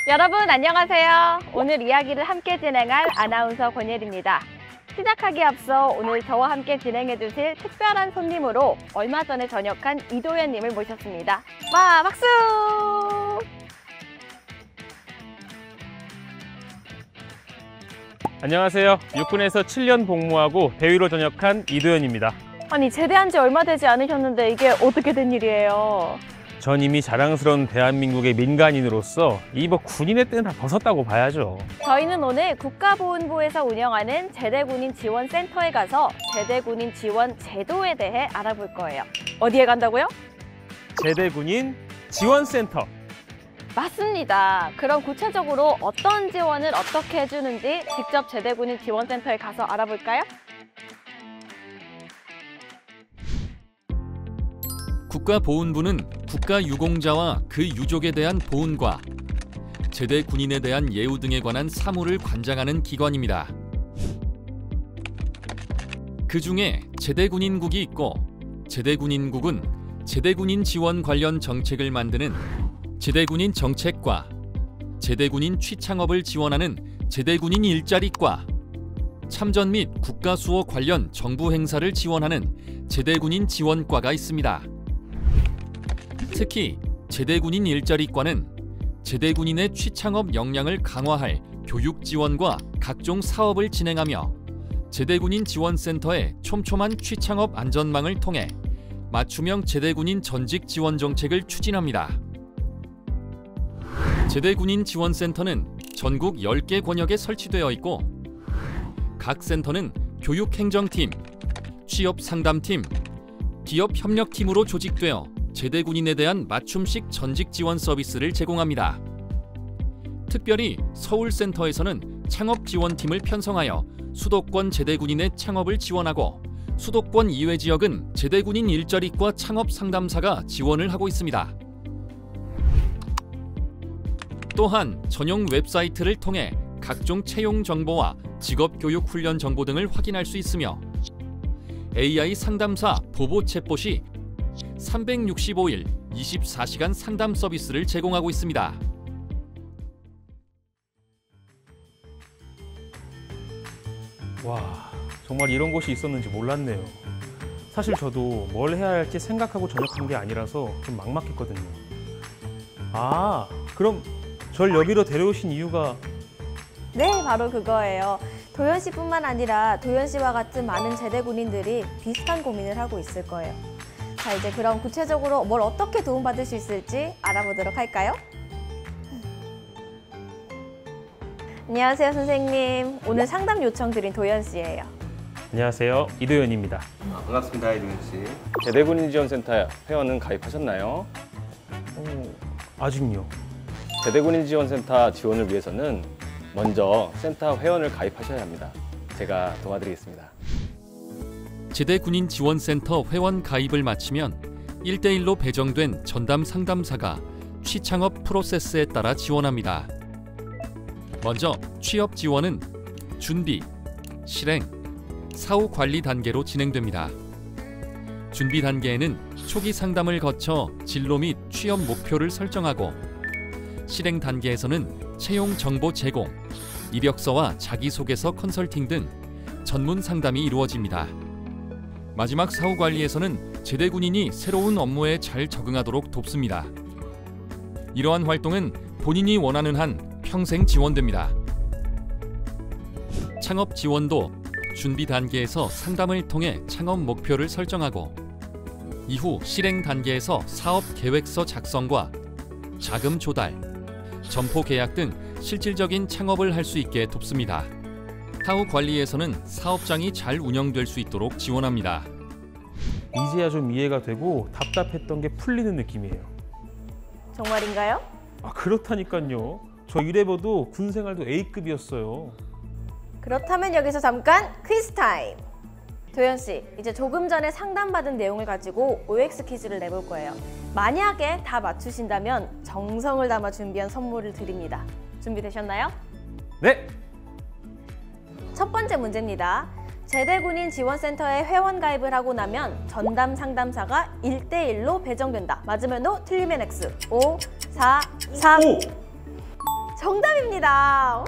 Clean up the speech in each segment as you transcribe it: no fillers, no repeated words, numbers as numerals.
여러분 안녕하세요. 오늘 이야기를 함께 진행할 아나운서 권예리입니다. 시작하기에 앞서 오늘 저와 함께 진행해 주실 특별한 손님으로 얼마 전에 전역한 이도현님을 모셨습니다. 와, 박수! 안녕하세요. 육군에서 7년 복무하고 대위로 전역한 이도현입니다. 아니, 제대한 지 얼마 되지 않으셨는데 이게 어떻게 된 일이에요? 전 이미 자랑스러운 대한민국의 민간인으로서 이번 군인의 때는 다 벗었다고 봐야죠. 저희는 오늘 국가보훈부에서 운영하는 제대군인 지원센터에 가서 제대군인 지원 제도에 대해 알아볼 거예요. 어디에 간다고요? 제대군인 지원센터. 맞습니다. 그럼 구체적으로 어떤 지원을 어떻게 해주는지 직접 제대군인 지원센터에 가서 알아볼까요? 국가보훈부는 국가유공자와 그 유족에 대한 보훈과 제대 군인에 대한 예우 등에 관한 사무를 관장하는 기관입니다. 그 중에 제대군인국이 있고, 제대군인국은 제대군인 지원 관련 정책을 만드는 제대군인 정책과, 제대군인 취창업을 지원하는 제대군인 일자리과, 참전 및 국가수호 관련 정부 행사를 지원하는 제대군인 지원과가 있습니다. 특히 제대군인 일자리과는 제대군인의 취창업 역량을 강화할 교육 지원과 각종 사업을 진행하며 제대군인 지원센터의 촘촘한 취창업 안전망을 통해 맞춤형 제대군인 전직 지원 정책을 추진합니다. 제대군인 지원센터는 전국 10개 권역에 설치되어 있고, 각 센터는 교육행정팀, 취업상담팀, 기업협력팀으로 조직되어 제대군인에 대한 맞춤식 전직 지원 서비스를 제공합니다. 특별히 서울센터에서는 창업지원팀을 편성하여 수도권 제대군인의 창업을 지원하고, 수도권 이외 지역은 제대군인 일자리과 창업상담사가 지원을 하고 있습니다. 또한 전용 웹사이트를 통해 각종 채용 정보와 직업교육 훈련 정보 등을 확인할 수 있으며, AI 상담사 보보 챗봇이 365일 24시간 상담 서비스를 제공하고 있습니다. 와, 정말 이런 곳이 있었는지 몰랐네요. 사실 저도 뭘 해야 할지 생각하고 전역한 게 아니라서 좀 막막했거든요. 아, 그럼 절 여기로 데려오신 이유가? 네, 바로 그거예요. 도현 씨뿐만 아니라 도현 씨와 같은 많은 제대군인들이 비슷한 고민을 하고 있을 거예요. 자, 이제 그럼 구체적으로 뭘 어떻게 도움받을 수 있을지 알아보도록 할까요? 안녕하세요, 선생님. 오늘 상담 요청 드린 도현 씨예요. 안녕하세요, 이도현입니다. 반갑습니다, 이도현 씨. 제대군인 지원센터 회원은 가입하셨나요? 아직요. 제대군인 지원센터 지원을 위해서는 먼저 센터 회원을 가입하셔야 합니다. 제가 도와드리겠습니다. 제대군인 지원센터 회원 가입을 마치면 1대1로 배정된 전담 상담사가 취창업 프로세스에 따라 지원합니다. 먼저 취업 지원은 준비, 실행, 사후 관리 단계로 진행됩니다. 준비 단계에는 초기 상담을 거쳐 진로 및 취업 목표를 설정하고, 실행 단계에서는 채용 정보 제공, 이력서와 자기소개서 컨설팅 등 전문 상담이 이루어집니다. 마지막 사후 관리에서는 제대군인이 새로운 업무에 잘 적응하도록 돕습니다. 이러한 활동은 본인이 원하는 한 평생 지원됩니다. 창업 지원도 준비 단계에서 상담을 통해 창업 목표를 설정하고, 이후 실행 단계에서 사업 계획서 작성과 자금 조달, 점포 계약 등 실질적인 창업을 할 수 있게 돕습니다. 사후 관리에서는 사업장이 잘 운영될 수 있도록 지원합니다. 이제야 좀 이해가 되고 답답했던 게 풀리는 느낌이에요. 정말인가요? 아, 그렇다니까요. 저 이래봬도 군 생활도 A급이었어요. 그렇다면 여기서 잠깐 퀴즈 타임! 도현 씨, 이제 조금 전에 상담받은 내용을 가지고 OX 퀴즈를 내볼 거예요. 만약에 다 맞추신다면 정성을 담아 준비한 선물을 드립니다. 준비되셨나요? 네! 첫 번째 문제입니다. 제대군인 지원센터에 회원 가입을 하고 나면 전담 상담사가 1대1로 배정된다. 맞으면 O, 틀리면 X. 5, 4, 3. 오! 정답입니다. 우!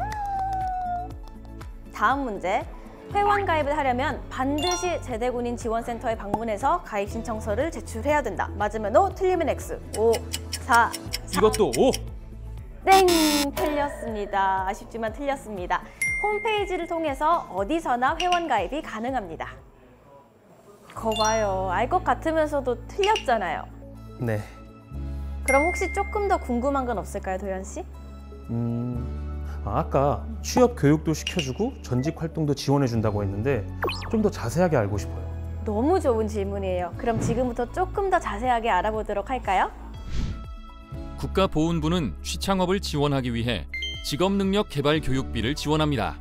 다음 문제. 회원 가입을 하려면 반드시 제대군인 지원센터에 방문해서 가입 신청서를 제출해야 된다. 맞으면 O, 틀리면 X. 5, 4, 3. 이것도 오! 땡! 틀렸습니다. 아쉽지만 틀렸습니다. 홈페이지를 통해서 어디서나 회원 가입이 가능합니다. 거봐요. 알 것 같으면서도 틀렸잖아요. 네. 그럼 혹시 조금 더 궁금한 건 없을까요, 도현 씨? 아까 취업 교육도 시켜주고 전직 활동도 지원해준다고 했는데 좀 더 자세하게 알고 싶어요. 너무 좋은 질문이에요. 그럼 지금부터 조금 더 자세하게 알아보도록 할까요? 국가보훈부는 취창업을 지원하기 위해 직업능력 개발 교육비를 지원합니다.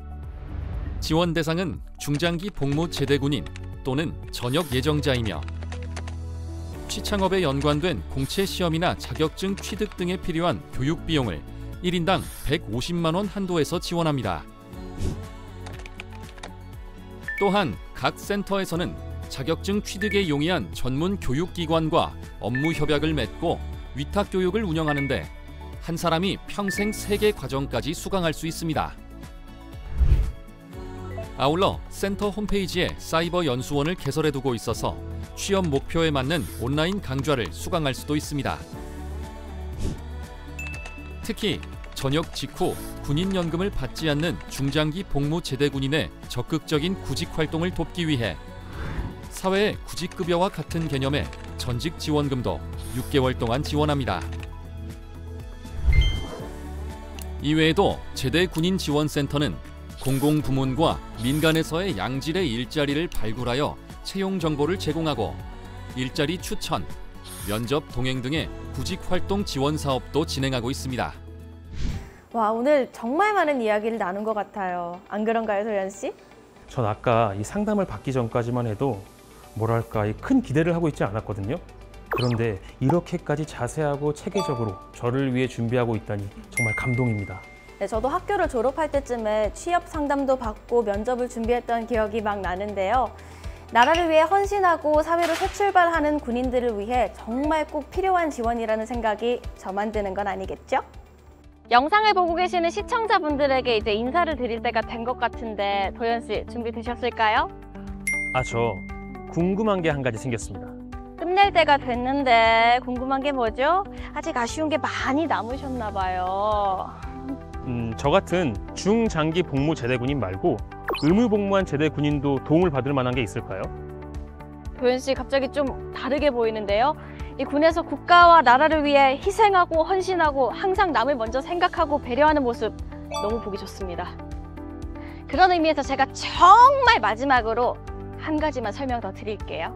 지원 대상은 중장기 복무 제대군인 또는 전역 예정자이며 취창업에 연관된 공채 시험이나 자격증 취득 등에 필요한 교육 비용을 1인당 150만 원 한도에서 지원합니다. 또한 각 센터에서는 자격증 취득에 용이한 전문 교육기관과 업무 협약을 맺고 위탁 교육을 운영하는데 한 사람이 평생 3개 과정까지 수강할 수 있습니다. 아울러 센터 홈페이지에 사이버 연수원을 개설해두고 있어서 취업 목표에 맞는 온라인 강좌를 수강할 수도 있습니다. 특히 전역 직후 군인연금을 받지 않는 중장기 복무 제대군인의 적극적인 구직 활동을 돕기 위해 사회의 구직급여와 같은 개념의 전직 지원금도 6개월 동안 지원합니다. 이외에도 제대군인지원센터는 공공부문과 민간에서의 양질의 일자리를 발굴하여 채용 정보를 제공하고 일자리 추천, 면접 동행 등의 구직활동 지원 사업도 진행하고 있습니다. 와, 오늘 정말 많은 이야기를 나눈 것 같아요. 안 그런가요, 도현 씨? 전 아까 이 상담을 받기 전까지만 해도 뭐랄까 큰 기대를 하고 있지 않았거든요. 그런데 이렇게까지 자세하고 체계적으로 저를 위해 준비하고 있다니 정말 감동입니다. 네, 저도 학교를 졸업할 때쯤에 취업 상담도 받고 면접을 준비했던 기억이 막 나는데요. 나라를 위해 헌신하고 사회로 새 출발하는 군인들을 위해 정말 꼭 필요한 지원이라는 생각이 저만 드는 건 아니겠죠? 영상을 보고 계시는 시청자분들에게 이제 인사를 드릴 때가 된 것 같은데 도현 씨 준비되셨을까요? 저 궁금한 게 한 가지 생겼습니다. 끝낼 때가 됐는데 궁금한 게 뭐죠? 아직 아쉬운 게 많이 남으셨나 봐요. 저 같은 중장기 복무 제대군인 말고 의무복무한 제대군인도 도움을 받을 만한 게 있을까요? 도현 씨 갑자기 좀 다르게 보이는데요. 이 군에서 국가와 나라를 위해 희생하고 헌신하고 항상 남을 먼저 생각하고 배려하는 모습 너무 보기 좋습니다. 그런 의미에서 제가 정말 마지막으로 한 가지만 설명 더 드릴게요.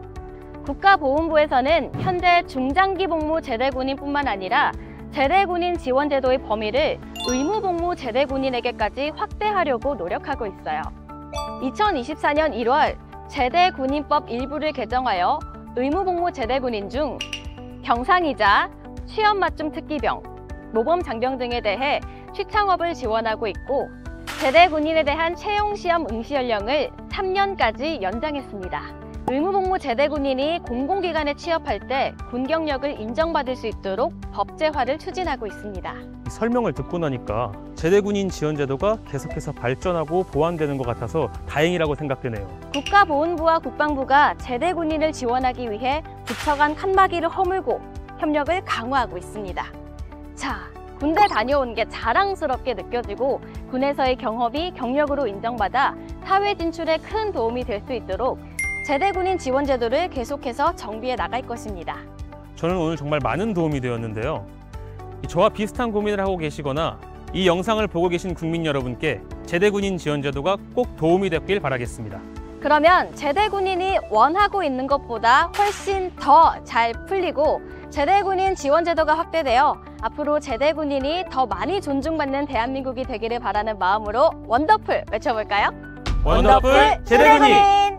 국가보훈부에서는 현재 중장기 복무 제대군인뿐만 아니라 제대군인 지원제도의 범위를 의무복무 제대군인에게까지 확대하려고 노력하고 있어요. 2024년 1월 제대군인법 일부를 개정하여 의무복무 제대군인 중 병상이자 취업맞춤 특기병, 모범장병 등에 대해 취창업을 지원하고 있고 제대군인에 대한 채용시험 응시 연령을 3년까지 연장했습니다. 의무복무 제대군인이 공공기관에 취업할 때 군 경력을 인정받을 수 있도록 법제화를 추진하고 있습니다. 이 설명을 듣고 나니까 제대군인 지원제도가 계속해서 발전하고 보완되는 것 같아서 다행이라고 생각되네요. 국가보훈부와 국방부가 제대군인을 지원하기 위해 부처 간 칸막이를 허물고 협력을 강화하고 있습니다. 자, 군대 다녀온 게 자랑스럽게 느껴지고 군에서의 경험이 경력으로 인정받아 사회 진출에 큰 도움이 될 수 있도록 제대군인 지원제도를 계속해서 정비해 나갈 것입니다. 저는 오늘 정말 많은 도움이 되었는데요. 저와 비슷한 고민을 하고 계시거나 이 영상을 보고 계신 국민 여러분께 제대군인 지원제도가 꼭 도움이 됐길 바라겠습니다. 그러면 제대군인이 원하고 있는 것보다 훨씬 더 잘 풀리고 제대군인 지원제도가 확대되어 앞으로 제대군인이 더 많이 존중받는 대한민국이 되기를 바라는 마음으로 원더풀 외쳐볼까요? 원더풀 제대군인!